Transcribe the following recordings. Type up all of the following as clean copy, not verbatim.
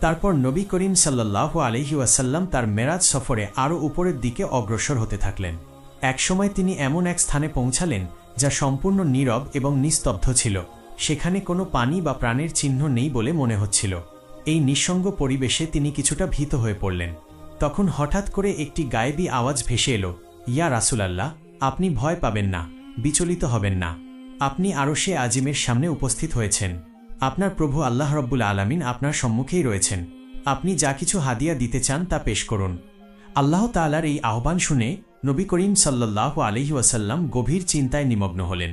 তারপর নবী করিম সাল্লাল্লাহু আলাইহি ওয়াসাল্লাম তার মেরাজ সফরে আরও উপরের দিকে অগ্রসর হতে থাকলেন। একসময় তিনি এমন এক স্থানে পৌঁছালেন যা সম্পূর্ণ নীরব এবং নিস্তব্ধ ছিল। সেখানে কোনো পানি বা প্রাণের চিহ্ন নেই বলে মনে হচ্ছিল। এই নিঃসঙ্গ পরিবেশে তিনি কিছুটা ভীত হয়ে পড়লেন। তখন হঠাৎ করে একটি গায়েবী আওয়াজ ভেসে এলো, ইয়া রাসূলুল্লাহ, আপনি ভয় পাবেন না, বিচলিত হবেন না। আপনি আরশে আজিমের সামনে উপস্থিত হয়েছেন। আপনার প্রভু আল্লাহ রব্বুল আলামিন আপনার সম্মুখেই রয়েছেন। আপনি যা কিছু হাদিয়া দিতে চান তা পেশ করুন। আল্লাহ তাআলার এই আহ্বান শুনে নবী করিম সাল্লাল্লাহু আলাইহি ওয়াসাল্লাম গভীর চিন্তায় নিমগ্ন হলেন।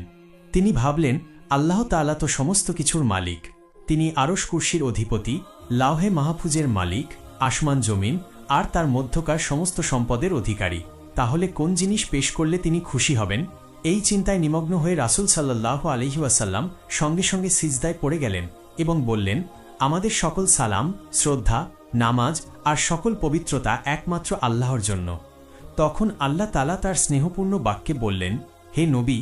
তিনি ভাবলেন, আল্লাহ তাআলা তো সমস্ত কিছুর মালিক। তিনি আরশ কুরসির অধিপতি, লাওহে মাহফুজের মালিক, আসমান জমিন আর তার মধ্যকার সমস্ত সম্পদের অধিকারী। তাহলে কোন জিনিস পেশ করলে তিনি খুশি হবেন? এই চিন্তায় নিমগ্ন হয়ে রাসূল সাল্লাল্লাহু আলাইহি ওয়াসাল্লাম সঙ্গে সঙ্গে সিজদায় পড়ে গেলেন এবং বললেন, আমাদের সকল সালাম, শ্রদ্ধা, নামাজ আর সকল পবিত্রতা একমাত্র আল্লাহর জন্য। তখন আল্লাহ তাআলা তার স্নেহপূর্ণ বাক্যে বললেন, হে নবী,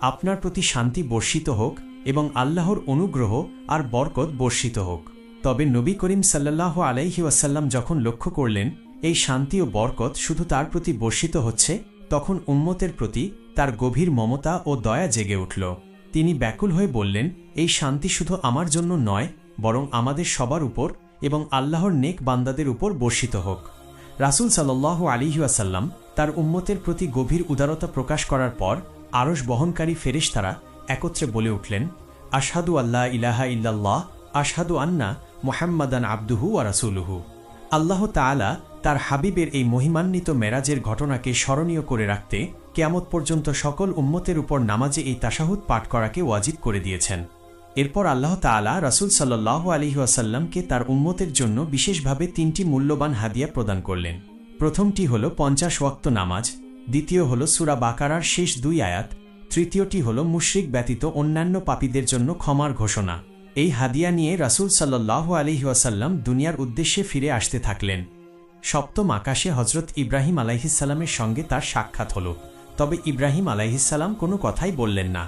আপনার প্রতি শান্তি বর্ষিত হোক এবং আল্লাহর অনুগ্রহ আর বরকত বর্ষিত হোক। তবে নবী করিম সাল্লাল্লাহু আলাইহি ওয়াসাল্লাম যখন লক্ষ্য করলেন এই শান্তি ও বরকত শুধু তার প্রতি বর্ষিত হচ্ছে, তখন উম্মতের প্রতি তার গভীর মমতা ও দয়া জেগে উঠল। তিনি ব্যাকুল হয়ে বললেন, এই শান্তি শুধু আমার জন্য নয়, বরং আমাদের সবার উপর এবং আল্লাহর নেক বান্দাদের উপর বর্ষিত হোক। রাসূল সাল্লাল্লাহু আলাইহি ওয়াসাল্লাম তার উম্মতের প্রতি গভীর উদারতা প্রকাশ করার পর আরশ বহনকারী ফেরেশতারা একত্রে বলে উঠলেন, আশহাদু আল্লা ইলাহা ইল্লাল্লাহ, আশহাদু আন্না মুহাম্মাদান আবদুহু ওয়া রাসূলুহু। আল্লাহ তাআলা তার হাবিবের এই মহিমান্বিত মেরাজের ঘটনাকে স্মরণীয় করে রাখতে কিয়ামত পর্যন্ত সকল উম্মতের উপর নামাজে এই তাশাহুদ পাঠ করাকে ওয়াজিব করে দিয়েছেন। এরপর আল্লাহ তাআলা রাসূল সাল্লাল্লাহু আলাইহি ওয়াসাল্লামকে তার উম্মতের জন্য বিশেষভাবে ৩টি মূল্যবান হাদিয়া প্রদান করলেন। প্রথমটি হল ৫০ ওয়াক্ত নামাজ, দ্বিতীয় হল সূরা বাকারার শেষ ২ আয়াত, তৃতীয়টি হল মুশরিক ব্যতীত অন্যান্য পাপীদের জন্য ক্ষমার ঘোষণা। এই হাদিয়া নিয়ে রাসূল সাল্লাল্লাহু আলাইহি ওয়াসাল্লাম দুনিয়ার উদ্দেশ্যে ফিরে আসতে থাকলেন। সপ্তম আকাশে হযরত ইব্রাহিম আলাইহিসসালামের সঙ্গে তার সাক্ষাৎ হল। তবে ইব্রাহিম আলাইহিসসালাম কোনো কথাই বললেন না।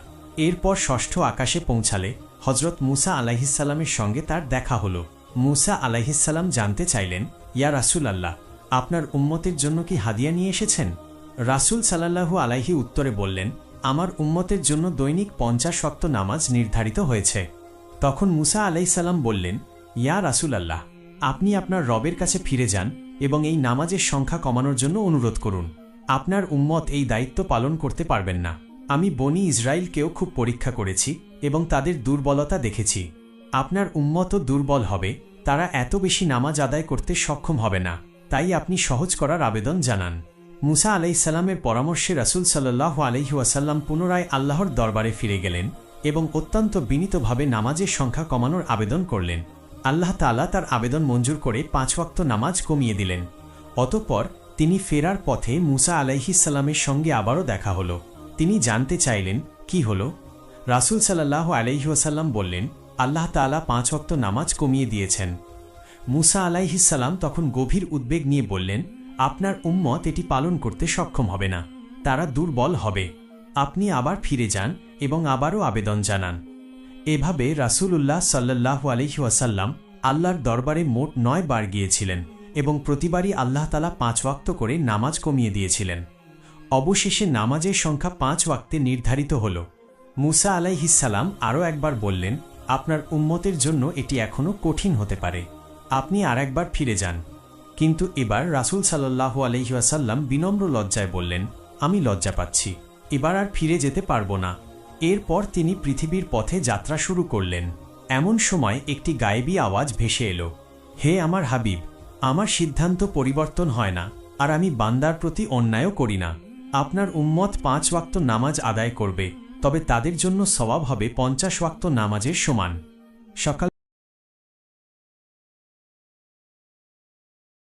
এরপর ষষ্ঠ আকাশে পৌঁছালে হযরত মূসা আলাইহিসসালামের সঙ্গে তার দেখা হল। মূসা আলাইহিসসালাম জানতে চাইলেন, ইয়া রাসূলুল্লাহ, আপনার উম্মতের জন্য কি হাদিয়া নিয়ে এসেছেন? রাসূল সাল্লাল্লাহু আলাইহি উত্তরে বললেন, আমার উম্মতের জন্য দৈনিক ৫০ ওয়াক্ত নামাজ নির্ধারিত হয়েছে। তখন মূসা আলাইহিসসালাম বললেন, ইয়া রাসূলুল্লাহ, আপনি আপনার রবের কাছে ফিরে যান এবং এই নামাজের সংখ্যা কমানোর জন্য অনুরোধ করুন। আপনার উম্মত এই দায়িত্ব পালন করতে পারবেন না। আমি বনী ইসরাইলকেও খুব পরীক্ষা করেছি এবং তাদের দুর্বলতা দেখেছি। আপনার উম্মতও দুর্বল হবে, তারা এত বেশি নামাজ আদায় করতে সক্ষম হবে না। তাই আপনি সহজ করার আবেদন জানান। মূসা আলাইহিসসালামের পরামর্শে রাসূল সাল্লাল্লাহু আলাইহি ওয়াসাল্লাম পুনরায় আল্লাহর দরবারে ফিরে গেলেন এবং অত্যন্ত বিনীতভাবে নামাজের সংখ্যা কমানোর আবেদন করলেন। আল্লাহ তাআলা তার আবেদন মঞ্জুর করে ৫ ওয়াক্ত নামাজ কমিয়ে দিলেন। অতঃপর তিনি ফেরার পথে মূসা আলাইহিসসালামের সঙ্গে আবারও দেখা হল। তিনি জানতে চাইলেন, কি হল? রাসূল সাল্লাল্লাহু আলাইহি ওয়াসাল্লাম বললেন, আল্লাহ তাআলা ৫ ওয়াক্ত নামাজ কমিয়ে দিয়েছেন। মূসা আলাইহিসসালাম তখন গভীর উদ্বেগ নিয়ে বললেন, আপনার উম্মত এটি পালন করতে সক্ষম হবে না, তারা দুর্বল হবে। আপনি আবার ফিরে যান এবং আবারও আবেদন জানান। এভাবে রাসূলুল্লাহ সাল্লাল্লাহু আলাইহি ওয়াসাল্লাম আল্লাহর দরবারে মোট ৯ বার গিয়েছিলেন এবং প্রতিবারই আল্লাহ তাআলা ৫ ওয়াক্ত করে নামাজ কমিয়ে দিয়েছিলেন। অবশেষে নামাজের সংখ্যা ৫ ওয়াক্তে নির্ধারিত হল। মূসা আলাইহিসসালাম আরও একবার বললেন, আপনার উম্মতের জন্য এটি এখনও কঠিন হতে পারে, আপনি আর একবার ফিরে যান। কিন্তু এবার রাসূল সাল্লাল্লাহু আলাইহি ওয়াসাল্লাম বিনম্র লজ্জায় বললেন, আমি লজ্জা পাচ্ছি, এবার আর ফিরে যেতে পারবো না। এরপর তিনি পৃথিবীর পথে যাত্রা শুরু করলেন। এমন সময় একটি গায়েবী আওয়াজ ভেসে এলো, হে আমার হাবিব, আমার সিদ্ধান্ত পরিবর্তন হয় না, আর আমি বান্দার প্রতি অন্যায়ও করি না। আপনার উম্মত ৫ ওয়াক্ত নামাজ আদায় করবে, তবে তাদের জন্য সওয়াব হবে ৫০ ওয়াক্ত নামাজের সমান। সকাল